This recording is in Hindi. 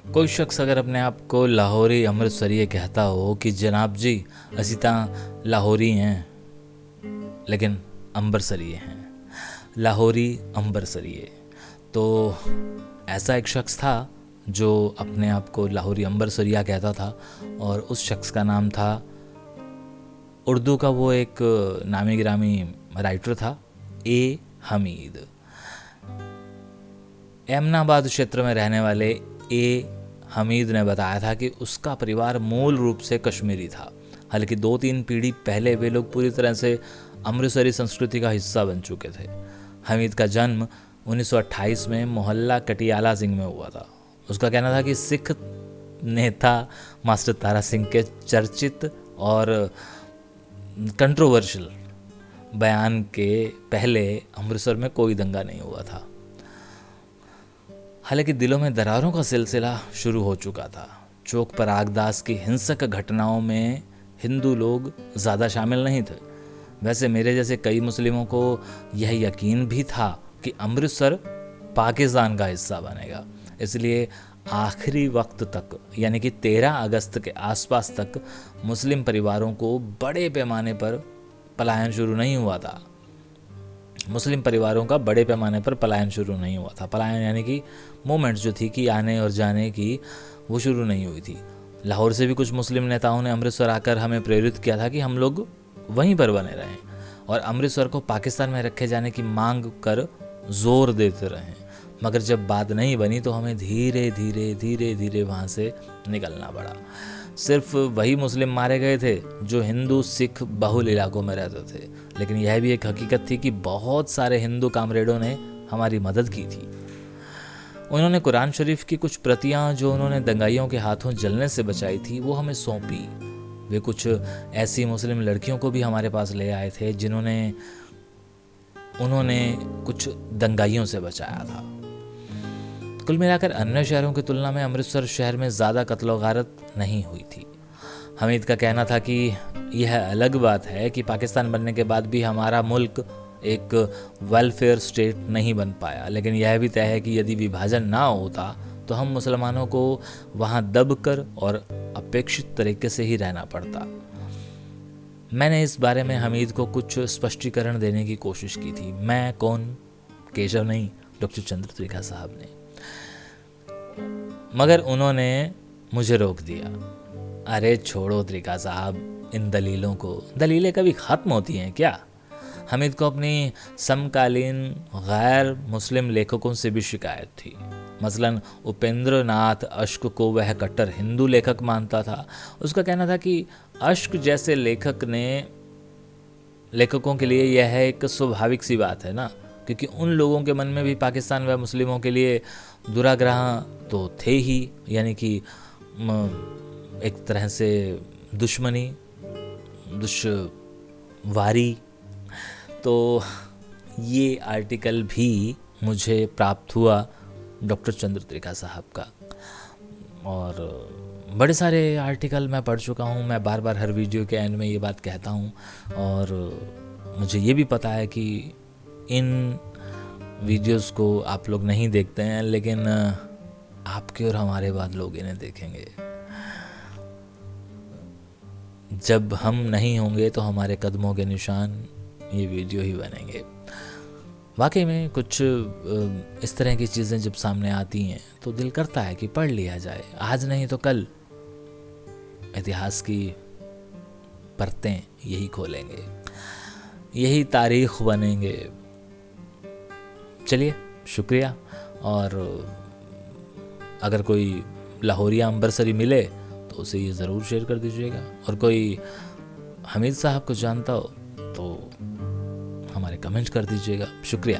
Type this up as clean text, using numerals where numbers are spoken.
कोई शख्स अगर अपने आप को लाहौरी अमृतसरी कहता हो कि जनाब जी असी तां लाहौरी हैं लेकिन अंबरसरी हैं, लाहौरी अंबरसरी, तो ऐसा एक शख्स था जो अपने आप को लाहौरी अंबरसरिया कहता था और उस शख्स का नाम था, उर्दू का वो एक नामी गिरामी राइटर था, ए हमीद। एमनाबाद क्षेत्र में रहने वाले ए हमीद ने बताया था कि उसका परिवार मूल रूप से कश्मीरी था, हालांकि 2-3 पीढ़ी पहले वे लोग पूरी तरह से अमृतसरी संस्कृति का हिस्सा बन चुके थे। हमीद का जन्म 1928 में मोहल्ला कटियाला सिंह में हुआ था। उसका कहना था कि सिख नेता मास्टर तारा सिंह के चर्चित और कंट्रोवर्शियल बयान के पहले अमृतसर में कोई दंगा नहीं हुआ था। हालांकि दिलों में दरारों का सिलसिला शुरू हो चुका था। चौक पर आगदास की हिंसक घटनाओं में हिंदू लोग ज़्यादा शामिल नहीं थे। वैसे मेरे जैसे कई मुस्लिमों को यह यकीन भी था कि अमृतसर पाकिस्तान का हिस्सा बनेगा, इसलिए आखिरी वक्त तक यानी कि 13 अगस्त के आसपास तक मुस्लिम परिवारों को बड़े पैमाने पर पलायन शुरू नहीं हुआ था। मुस्लिम परिवारों का बड़े पैमाने पर पलायन शुरू नहीं हुआ था। पलायन यानी कि मूवमेंट जो थी कि आने और जाने की, वो शुरू नहीं हुई थी। लाहौर से भी कुछ मुस्लिम नेताओं ने अमृतसर आकर हमें प्रेरित किया था कि हम लोग वहीं पर बने रहें और अमृतसर को पाकिस्तान में रखे जाने की मांग कर जोर देते रहें, मगर जब बात नहीं बनी तो हमें धीरे धीरे वहाँ से निकलना पड़ा। सिर्फ वही मुस्लिम मारे गए थे जो हिंदू सिख बहुल इलाकों में रहते थे, लेकिन यह भी एक हकीकत थी कि बहुत सारे हिंदू कामरेडों ने हमारी मदद की थी। उन्होंने कुरान शरीफ की कुछ प्रतियां जो उन्होंने दंगाइयों के हाथों जलने से बचाई थी वो हमें सौंपी। वे कुछ ऐसी मुस्लिम लड़कियों को भी हमारे पास ले आए थे उन्होंने कुछ दंगाइयों से बचाया था। कुल मिलाकर अन्य शहरों की तुलना में अमृतसर शहर में ज़्यादा कत्लो गारत नहीं हुई थी। हमीद का कहना था कि यह अलग बात है कि पाकिस्तान बनने के बाद भी हमारा मुल्क एक वेलफेयर स्टेट नहीं बन पाया, लेकिन यह भी तय है कि यदि विभाजन ना होता तो हम मुसलमानों को वहाँ दबकर और अपेक्षित तरीके से ही रहना पड़ता। मैंने इस बारे में हमीद को कुछ स्पष्टीकरण देने की कोशिश की थी। मैं कौन? केशव नहीं, डॉक्टर चंद्र त्रिखा साहब ने। मगर उन्होंने मुझे रोक दिया। अरे छोड़ो त्रिखा साहब इन दलीलों को, दलीलें कभी ख़त्म होती हैं क्या? हमीद को अपनी समकालीन गैर मुस्लिम लेखकों से भी शिकायत थी। मसलन उपेंद्र नाथ अश्क को वह कट्टर हिंदू लेखक मानता था। उसका कहना था कि अश्क जैसे लेखकों के लिए यह एक स्वाभाविक सी बात है ना, क्योंकि उन लोगों के मन में भी पाकिस्तान व मुस्लिमों के लिए दुराग्रह तो थे ही, यानी कि एक तरह से दुश्मनी, दुश्वारी। तो ये आर्टिकल भी मुझे प्राप्त हुआ डॉक्टर चंद्र त्रिखा साहब का, और बड़े सारे आर्टिकल मैं पढ़ चुका हूँ। मैं बार बार हर वीडियो के एंड में ये बात कहता हूँ, और मुझे ये भी पता है कि इन वीडियोस को आप लोग नहीं देखते हैं, लेकिन आपके और हमारे बाद लोग इन्हें देखेंगे। जब हम नहीं होंगे तो हमारे कदमों के निशान ये वीडियो ही बनेंगे। वाकई में कुछ इस तरह की चीज़ें जब सामने आती हैं तो दिल करता है कि पढ़ लिया जाए। आज नहीं तो कल इतिहास की परतें यही खोलेंगे, यही तारीख बनेंगे। चलिए, शुक्रिया। और अगर कोई लाहौरिया अंबरसरी मिले तो उसे ये ज़रूर शेयर कर दीजिएगा, और कोई हमीद साहब को जानता हो तो हमारे कमेंट कर दीजिएगा। शुक्रिया।